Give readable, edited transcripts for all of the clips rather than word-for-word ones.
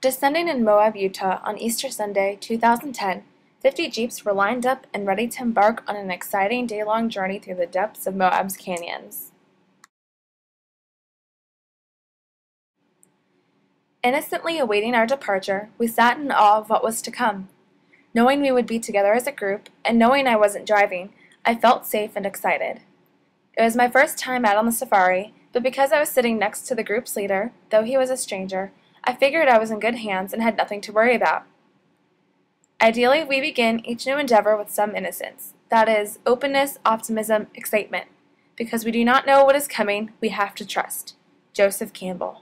Descending in Moab, Utah on Easter Sunday, 2010, 50 Jeeps were lined up and ready to embark on an exciting day-long journey through the depths of Moab's canyons. Innocently awaiting our departure, we sat in awe of what was to come. Knowing we would be together as a group, and knowing I wasn't driving, I felt safe and excited. It was my first time out on the safari, but because I was sitting next to the group's leader, though he was a stranger, I figured I was in good hands and had nothing to worry about. Ideally, we begin each new endeavor with some innocence. That is, openness, optimism, excitement. Because we do not know what is coming, we have to trust. Joseph Campbell.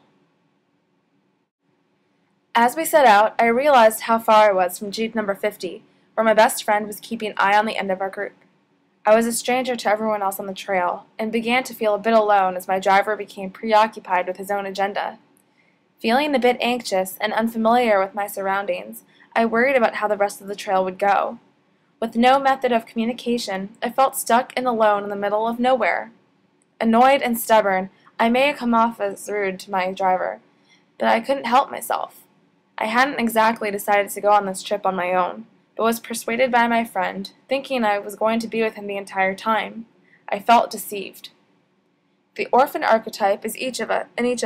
As we set out, I realized how far I was from Jeep number 50, where my best friend was keeping an eye on the end of our group. I was a stranger to everyone else on the trail, and began to feel a bit alone as my driver became preoccupied with his own agenda. Feeling a bit anxious and unfamiliar with my surroundings, I worried about how the rest of the trail would go. With no method of communication, I felt stuck and alone in the middle of nowhere. Annoyed and stubborn, I may have come off as rude to my driver, but I couldn't help myself. I hadn't exactly decided to go on this trip on my own, but was persuaded by my friend, thinking I was going to be with him the entire time. I felt deceived. The orphan archetype in each of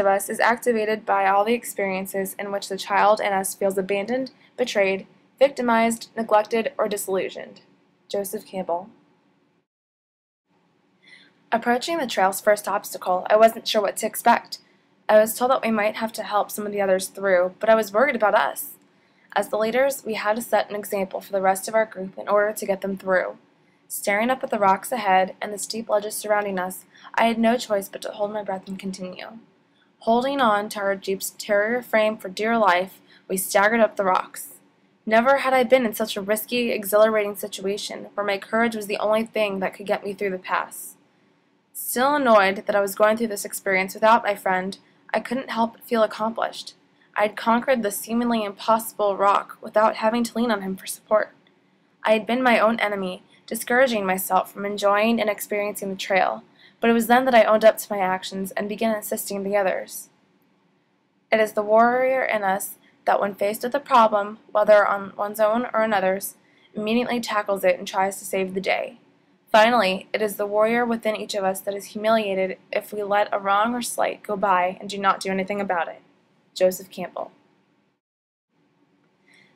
us is activated by all the experiences in which the child in us feels abandoned, betrayed, victimized, neglected, or disillusioned. Joseph Campbell. Approaching the trail's first obstacle, I wasn't sure what to expect. I was told that we might have to help some of the others through, but I was worried about us. As the leaders, we had to set an example for the rest of our group in order to get them through. Staring up at the rocks ahead and the steep ledges surrounding us, I had no choice but to hold my breath and continue. Holding on to our Jeep's terrier frame for dear life, we staggered up the rocks. Never had I been in such a risky, exhilarating situation where my courage was the only thing that could get me through the pass. Still annoyed that I was going through this experience without my friend, I couldn't help but feel accomplished. I had conquered the seemingly impossible rock without having to lean on him for support. I had been my own enemy, discouraging myself from enjoying and experiencing the trail, but it was then that I owned up to my actions and began assisting the others. It is the warrior in us that when faced with a problem, whether on one's own or another's, immediately tackles it and tries to save the day. Finally, it is the warrior within each of us that is humiliated if we let a wrong or slight go by and do not do anything about it. Joseph Campbell.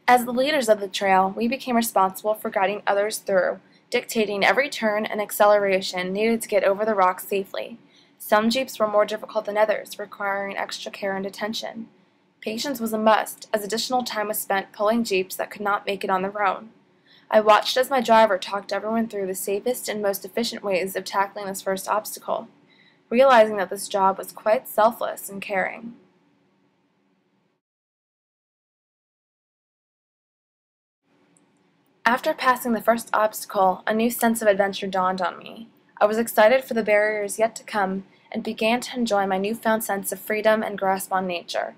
As the leaders of the trail, we became responsible for guiding others through, dictating every turn and acceleration needed to get over the rocks safely. Some Jeeps were more difficult than others, requiring extra care and attention. Patience was a must, as additional time was spent pulling Jeeps that could not make it on their own. I watched as my driver talked everyone through the safest and most efficient ways of tackling this first obstacle, realizing that this job was quite selfless and caring. After passing the first obstacle, a new sense of adventure dawned on me. I was excited for the barriers yet to come and began to enjoy my newfound sense of freedom and grasp on nature.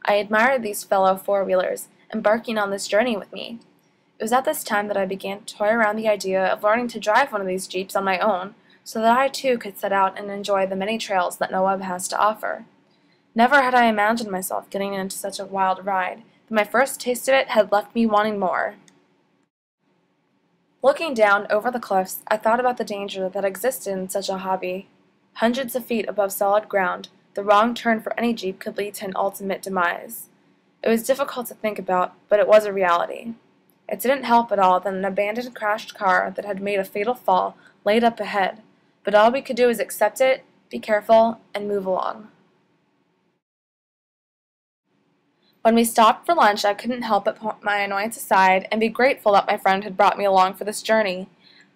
I admired these fellow four-wheelers, embarking on this journey with me. It was at this time that I began to toy around the idea of learning to drive one of these Jeeps on my own, so that I too could set out and enjoy the many trails that Moab has to offer. Never had I imagined myself getting into such a wild ride, but my first taste of it had left me wanting more. Looking down over the cliffs, I thought about the danger that existed in such a hobby. Hundreds of feet above solid ground, the wrong turn for any Jeep could lead to an ultimate demise. It was difficult to think about, but it was a reality. It didn't help at all that an abandoned crashed car that had made a fatal fall laid up ahead, but all we could do was accept it, be careful, and move along. When we stopped for lunch, I couldn't help but put my annoyance aside and be grateful that my friend had brought me along for this journey.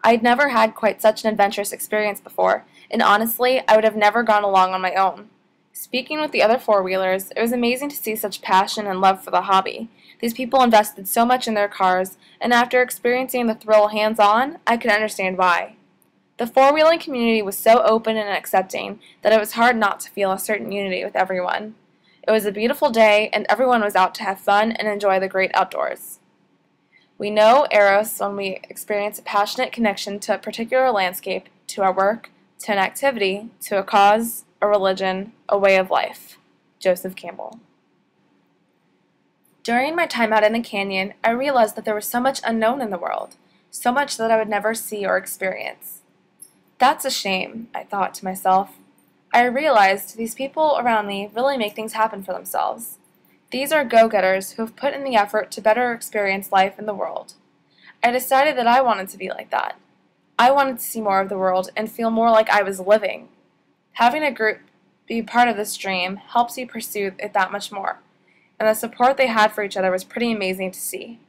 I had never had quite such an adventurous experience before, and honestly, I would have never gone along on my own. Speaking with the other four-wheelers, it was amazing to see such passion and love for the hobby. These people invested so much in their cars, and after experiencing the thrill hands-on, I could understand why. The four-wheeling community was so open and accepting that it was hard not to feel a certain unity with everyone. It was a beautiful day, and everyone was out to have fun and enjoy the great outdoors. We know Eros when we experience a passionate connection to a particular landscape, to our work, to an activity, to a cause, a religion, a way of life. Joseph Campbell. During my time out in the canyon, I realized that there was so much unknown in the world, so much that I would never see or experience. That's a shame, I thought to myself. I realized these people around me really make things happen for themselves. These are go-getters who have put in the effort to better experience life in the world. I decided that I wanted to be like that. I wanted to see more of the world and feel more like I was living. Having a group be part of this dream helps you pursue it that much more, and the support they had for each other was pretty amazing to see.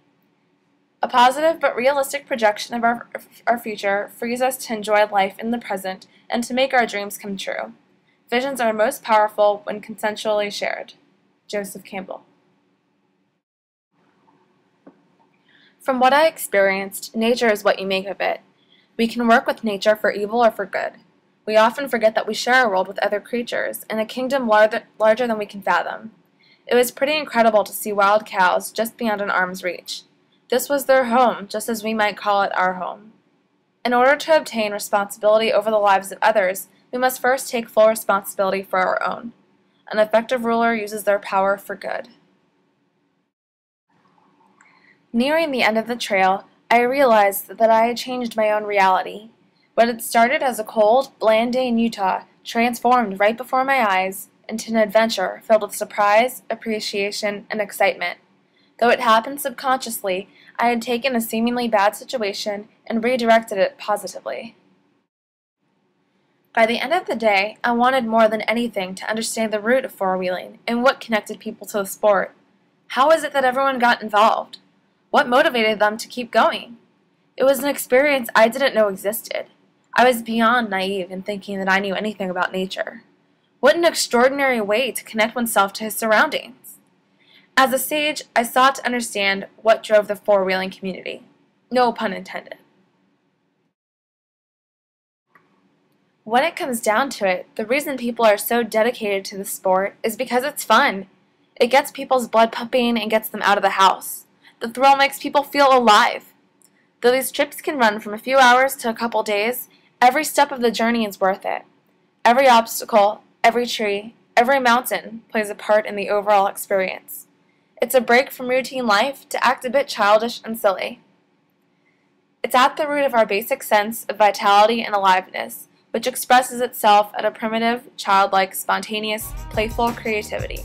A positive but realistic projection of our future frees us to enjoy life in the present and to make our dreams come true. Visions are most powerful when consensually shared. Joseph Campbell. From what I experienced, nature is what you make of it. We can work with nature for evil or for good. We often forget that we share a world with other creatures, in a kingdom larger than we can fathom. It was pretty incredible to see wild cows just beyond an arm's reach. This was their home, just as we might call it our home. In order to obtain responsibility over the lives of others, we must first take full responsibility for our own. An effective ruler uses their power for good. Nearing the end of the trail, I realized that I had changed my own reality. What had started as a cold, bland day in Utah transformed right before my eyes into an adventure filled with surprise, appreciation, and excitement. Though it happened subconsciously, I had taken a seemingly bad situation and redirected it positively. By the end of the day, I wanted more than anything to understand the root of four-wheeling and what connected people to the sport. How is it that everyone got involved? What motivated them to keep going? It was an experience I didn't know existed. I was beyond naive in thinking that I knew anything about nature. What an extraordinary way to connect oneself to his surroundings. As a sage, I sought to understand what drove the four-wheeling community. No pun intended. When it comes down to it, the reason people are so dedicated to the sport is because it's fun. It gets people's blood pumping and gets them out of the house. The thrill makes people feel alive. Though these trips can run from a few hours to a couple days, every step of the journey is worth it. Every obstacle, every tree, every mountain plays a part in the overall experience. It's a break from routine life to act a bit childish and silly. It's at the root of our basic sense of vitality and aliveness, which expresses itself at a primitive, childlike, spontaneous, playful creativity.